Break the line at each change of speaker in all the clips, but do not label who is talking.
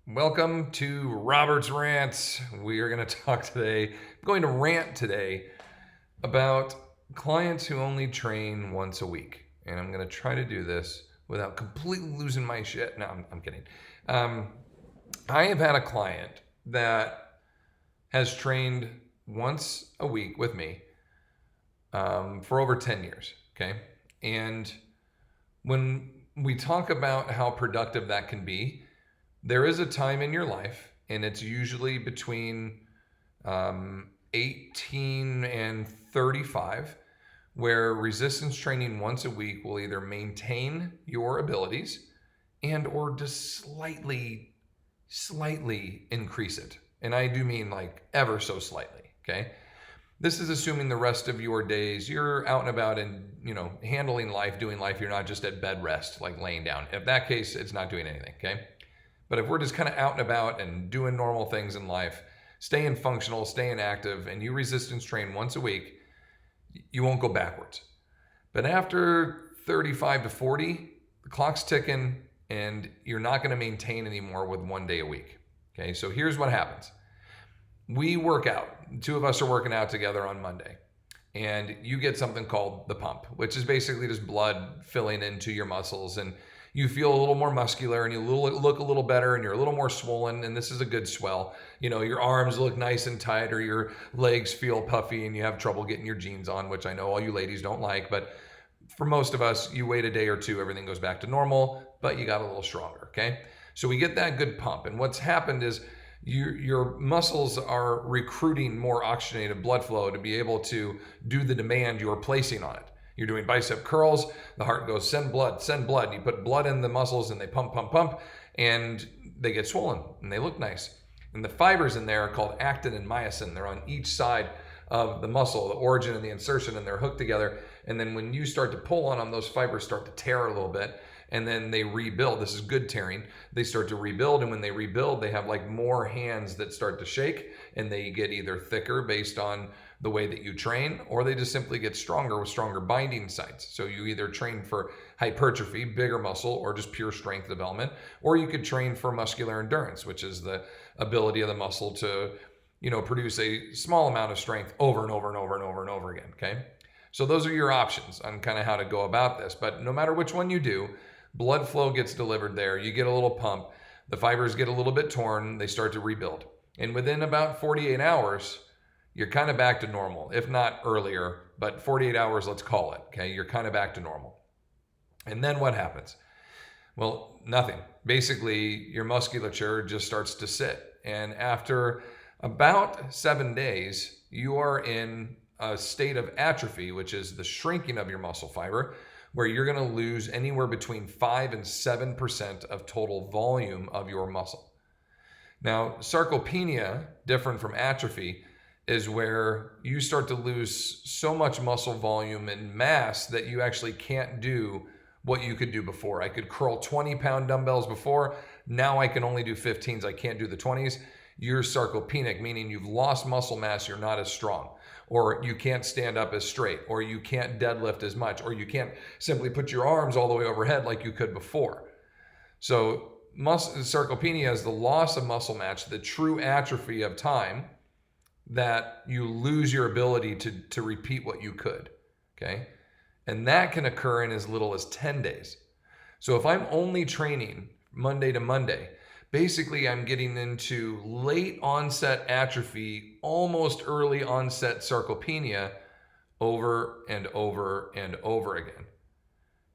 Welcome to Robert's Rants. We are going to talk today, I'm going to rant today about clients who only train once a week. And I'm going to try to do this without completely losing my shit. No, I'm kidding. Um, I have had a client that has trained once a week with me for over 10 years. Okay. And when we talk about how productive that can be, there is a time in your life, and it's usually between 18 and 35, where resistance training once a week will either maintain your abilities and or just slightly increase it. And I do mean like ever so slightly, okay? This is assuming the rest of your days you're out and about and, handling life, doing life. You're not just at bed rest, like laying down. In that case, it's not doing anything, okay? But if we're just kind of out and about and doing normal things in life, staying functional, staying active, and you resistance train once a week, you won't go backwards. But after 35 to 40, the clock's ticking and you're not going to maintain anymore with 1 day a week. Okay, so here's what happens. We work out. The two of us are working out together on Monday. And you get something called the pump, which is basically just blood filling into your muscles, and you feel a little more muscular and you look a little better and you're a little more swollen, and this is a good swell. Your arms look nice and tight, or your legs feel puffy and you have trouble getting your jeans on, which I know all you ladies don't like, but for most of us, you wait a day or two, everything goes back to normal, but you got a little stronger, okay? So we get that good pump, and what's happened is your muscles are recruiting more oxygenated blood flow to be able to do the demand you're placing on it. You're doing bicep curls, the heart goes, send blood, and you put blood in the muscles and they pump, and they get swollen and they look nice. And the fibers in there are called actin and myosin. They're on each side of the muscle, the origin and the insertion, and they're hooked together. And then when you start to pull on them, those fibers start to tear a little bit, and then they rebuild. This is good tearing. They start to rebuild, and when they rebuild, they have like more hands that start to shake, and they get either thicker based on the way that you train, or they just simply get stronger with stronger binding sites. So you either train for hypertrophy, bigger muscle, or just pure strength development, or you could train for muscular endurance, which is the ability of the muscle to, produce a small amount of strength over and over again, okay? So those are your options on kind of how to go about this. But no matter which one you do, blood flow gets delivered there. You get a little pump. The fibers get a little bit torn. They start to rebuild. And within about 48 hours, you're kind of back to normal, if not earlier, but 48 hours, let's call it, okay? You're kind of back to normal. And then what happens? Well, nothing. Basically, your musculature just starts to sit. And after about 7 days, you are in a state of atrophy, which is the shrinking of your muscle fiber, where you're going to lose anywhere between 5 and 7% of total volume of your muscle. Now, sarcopenia, different from atrophy, is where you start to lose so much muscle volume and mass that you actually can't do what you could do before. I could curl 20-pound dumbbells before. Now I can only do 15s. I can't do the 20s. You're sarcopenic, meaning you've lost muscle mass. You're not as strong, or you can't stand up as straight, or you can't deadlift as much, or you can't simply put your arms all the way overhead like you could before. So sarcopenia is the loss of muscle mass, the true atrophy of time, that you lose your ability to repeat what you could, okay? And that can occur in as little as 10 days. So if I'm only training Monday to Monday, basically I'm getting into late onset atrophy, almost early onset sarcopenia over and over again.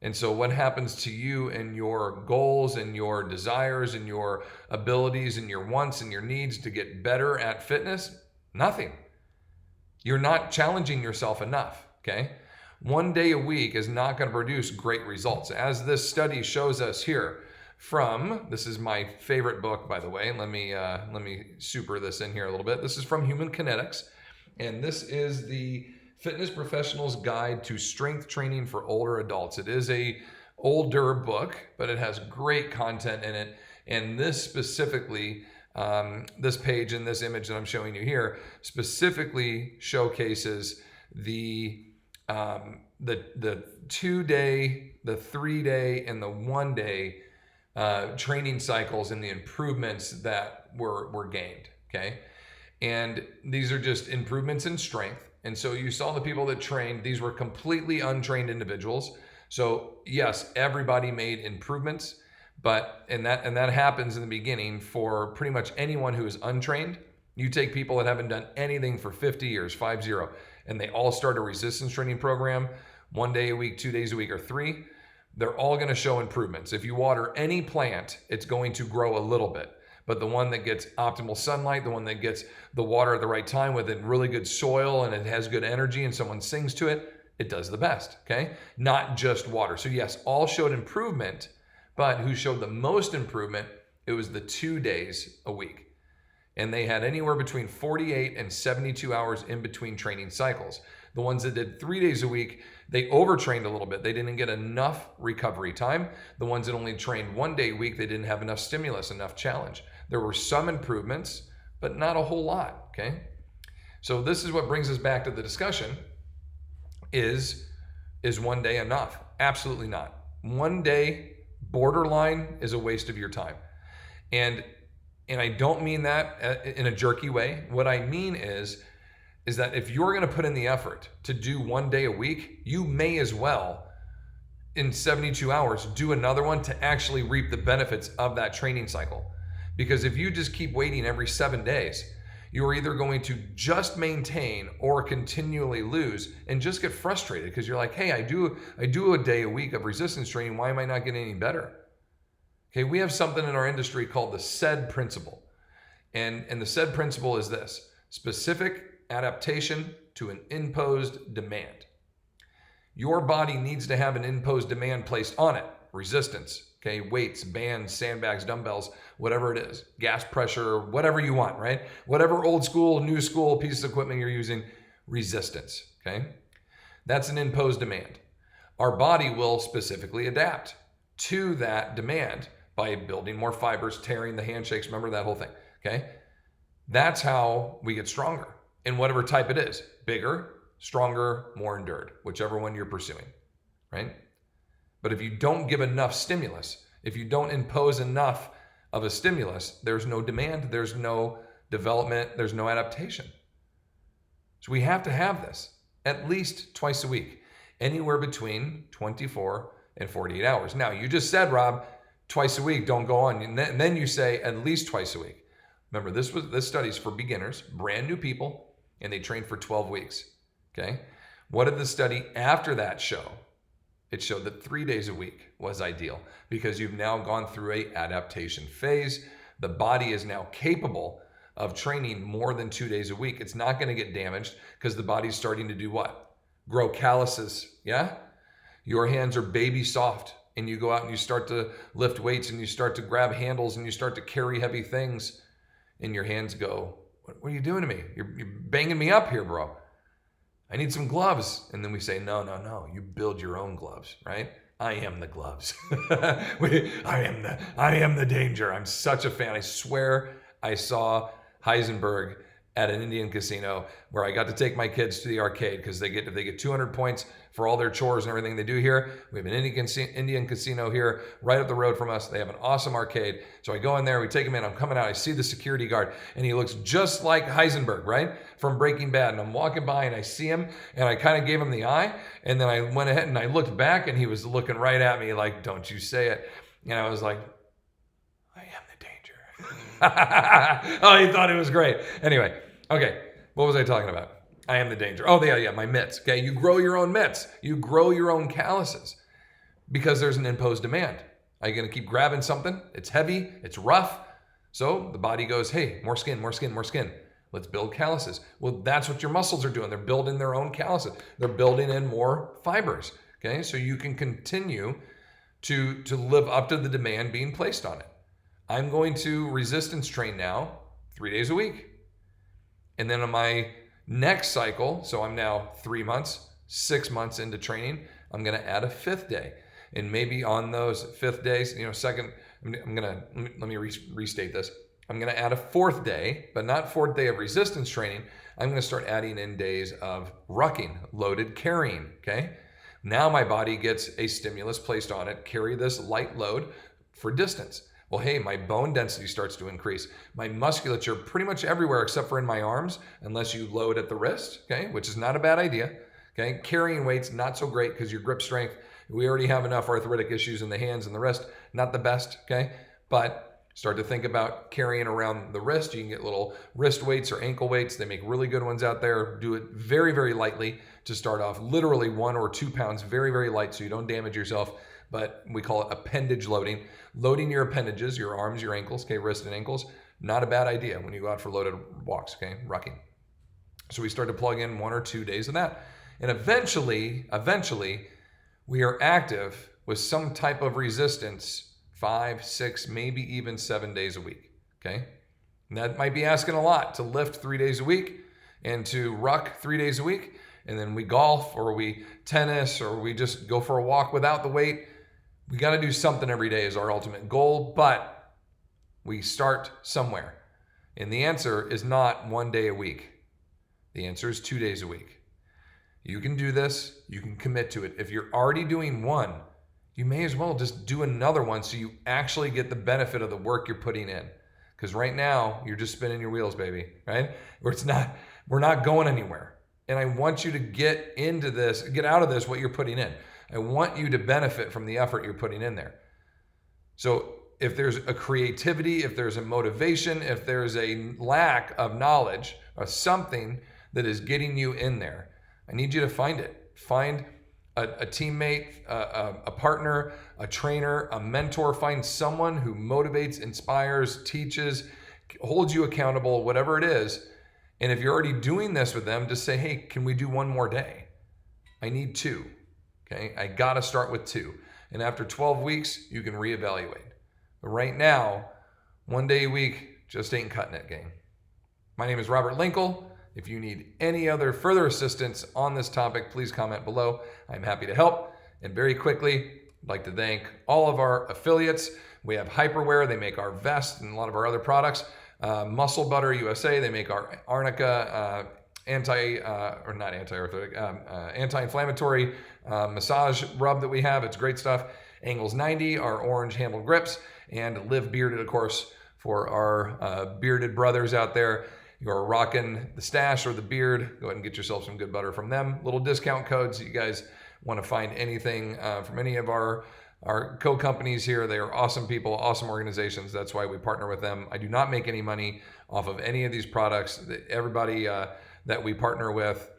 And so what happens to you and your goals and your desires and your abilities and your wants and your needs to get better at fitness? Nothing. You're not challenging yourself enough, okay? 1 day a week is not going to produce great results. As this study shows us here this is my favorite book, by the way. Let me super this in here a little bit. This is from Human Kinetics, and this is the Fitness Professional's Guide to Strength Training for Older Adults. It is a older book, but it has great content in it, and this specifically, this page and this image that I'm showing you here specifically showcases the 2 day, the 3 day, and the 1 day training cycles and the improvements that were gained. Okay. And these are just improvements in strength. And so you saw the people that trained, these were completely untrained individuals. So yes, everybody made improvements, but and that happens in the beginning for pretty much anyone who is untrained. You take people that haven't done anything for 50 years, 50, and they all start a resistance training program, 1 day a week, 2 days a week, or 3, they're all going to show improvements. If you water any plant, it's going to grow a little bit. But the one that gets optimal sunlight, the one that gets the water at the right time with it, really good soil, and it has good energy, and someone sings to it, it does the best, okay? Not just water. So yes, all showed improvement, but who showed the most improvement, it was the 2 days a week. And they had anywhere between 48 and 72 hours in between training cycles. The ones that did 3 days a week, they overtrained a little bit. They didn't get enough recovery time. The ones that only trained 1 day a week, they didn't have enough stimulus, enough challenge. There were some improvements, but not a whole lot, okay? So this is what brings us back to the discussion. Is 1 day enough? Absolutely not. 1 day borderline is a waste of your time. And I don't mean that in a jerky way. What I mean is that if you're going to put in the effort to do 1 day a week, you may as well, in 72 hours, do another one to actually reap the benefits of that training cycle. Because if you just keep waiting every 7 days, you are either going to just maintain or continually lose and just get frustrated because you're like, hey, I do a day a week of resistance training. Why am I not getting any better? Okay, we have something in our industry called the SAID principle. And the SAID principle is this: specific adaptation to an imposed demand. Your body needs to have an imposed demand placed on it. Resistance, okay, weights, bands, sandbags, dumbbells, whatever it is, gas pressure, whatever you want, right? Whatever old school, new school pieces of equipment you're using, resistance, okay? That's an imposed demand. Our body will specifically adapt to that demand by building more fibers, tearing the handshakes, remember that whole thing, okay? That's how we get stronger in whatever type it is. Bigger, stronger, more endured, whichever one you're pursuing, right? But if you don't give enough stimulus, if you don't impose enough of a stimulus, there's no demand, there's no development, there's no adaptation. So we have to have this at least twice a week, anywhere between 24 and 48 hours. Now, you just said, Rob, twice a week, don't go on. And then you say at least twice a week. Remember, this study's for beginners, brand new people, and they trained for 12 weeks, okay? What did the study after that show? It showed that 3 days a week was ideal because you've now gone through a adaptation phase. The body is now capable of training more than 2 days a week. It's not going to get damaged because the body's starting to do what? Grow calluses, yeah? Your hands are baby soft and you go out and you start to lift weights and you start to grab handles and you start to carry heavy things and your hands go, what are you doing to me? You're banging me up here, bro. I need some gloves. And then we say, no, you build your own gloves, right? I am the gloves. I am the danger. I'm such a fan. I swear I saw Heisenberg at an Indian casino where I got to take my kids to the arcade because if they get 200 points for all their chores and everything they do here. We have an Indian casino here right up the road from us. They have an awesome arcade. So I go in there, we take him in, I'm coming out, I see the security guard and he looks just like Heisenberg, right? From Breaking Bad. And I'm walking by and I see him and I kind of gave him the eye. And then I went ahead and I looked back and he was looking right at me like, don't you say it. And I was like, I am the danger. Oh, he thought it was great. Anyway, okay, what was I talking about? I am the danger. Oh, yeah, my mitts. Okay, you grow your own mitts. You grow your own calluses because there's an imposed demand. Are you going to keep grabbing something? It's heavy, it's rough. So the body goes, hey, more skin, more skin, more skin. Let's build calluses. Well, that's what your muscles are doing. They're building their own calluses. They're building in more fibers. Okay, so you can continue to live up to the demand being placed on it. I'm going to resistance train now 3 days a week. And then on my next cycle, so I'm now 3 months, 6 months into training, I'm going to add a 5th day. And maybe on those 5th days, let me restate this. I'm going to add a 4th day, but not 4th day of resistance training. I'm going to start adding in days of rucking, loaded carrying, okay? Now my body gets a stimulus placed on it, carry this light load for distance. Well, hey, my bone density starts to increase. My musculature pretty much everywhere except for in my arms, unless you load at the wrist, okay, which is not a bad idea. Okay, carrying weights, not so great because your grip strength, we already have enough arthritic issues in the hands and the wrist, not the best, okay? But start to think about carrying around the wrist. You can get little wrist weights or ankle weights. They make really good ones out there. Do it very, very lightly to start off, literally 1 or 2 pounds, very, very light so you don't damage yourself. But we call it appendage loading. Loading your appendages, your arms, your ankles, okay, wrist and ankles, not a bad idea when you go out for loaded walks, okay, rucking. So we start to plug in 1 or 2 days of that. And eventually, we are active with some type of resistance 5, 6, maybe even 7 days a week, okay? And that might be asking a lot to lift 3 days a week and to ruck 3 days a week. And then we golf or we tennis or we just go for a walk without the weight. We got to do something every day is our ultimate goal, but we start somewhere. And the answer is not 1 day a week. The answer is 2 days a week. You can do this. You can commit to it. If you're already doing one, you may as well just do another one so you actually get the benefit of the work you're putting in. Because right now, you're just spinning your wheels, baby, right? We're not going anywhere. And I want you to get into this, get out of this what you're putting in. I want you to benefit from the effort you're putting in there. So if there's a creativity, if there's a motivation, if there's a lack of knowledge or something that is getting you in there, I need you to find it. Find a teammate, a partner, a trainer, a mentor. Find someone who motivates, inspires, teaches, holds you accountable, whatever it is. And if you're already doing this with them, just say, hey, can we do 1 more day? I need 2. Okay, I got to start with 2. And after 12 weeks, you can reevaluate. But right now, 1 day a week just ain't cutting it, gang. My name is Robert Linkle. If you need any other further assistance on this topic, please comment below. I'm happy to help. And very quickly, I'd like to thank all of our affiliates. We have Hyperwear. They make our vests and a lot of our other products. Muscle Butter USA. They make our Arnica anti-inflammatory massage rub that we have. It's great stuff. Angles 90, our orange handled grips, and Live Bearded, of course, for our bearded brothers out there. You're rocking the stash or the beard, go ahead and get yourself some good butter from them. Little discount codes. You guys want to find anything from any of our co-companies here. They are awesome people, awesome organizations. That's why we partner with them. I do not make any money off of any of these products. Everybody that we partner with,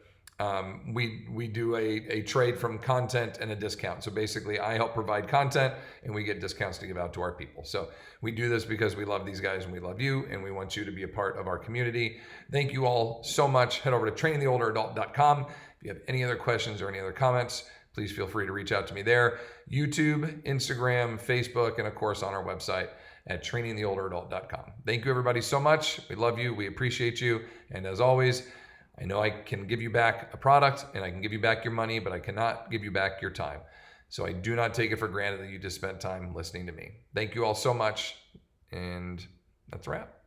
we do a trade from content and a discount. So basically, I help provide content and we get discounts to give out to our people. So we do this because we love these guys and we love you and we want you to be a part of our community. Thank you all so much. Head over to trainingtheolderadult.com. If you have any other questions or any other comments, please feel free to reach out to me there. YouTube, Instagram, Facebook, and of course on our website at trainingtheolderadult.com. Thank you everybody so much. We love you. We appreciate you. And as always, I know I can give you back a product and I can give you back your money, but I cannot give you back your time. So I do not take it for granted that you just spent time listening to me. Thank you all so much. And that's a wrap.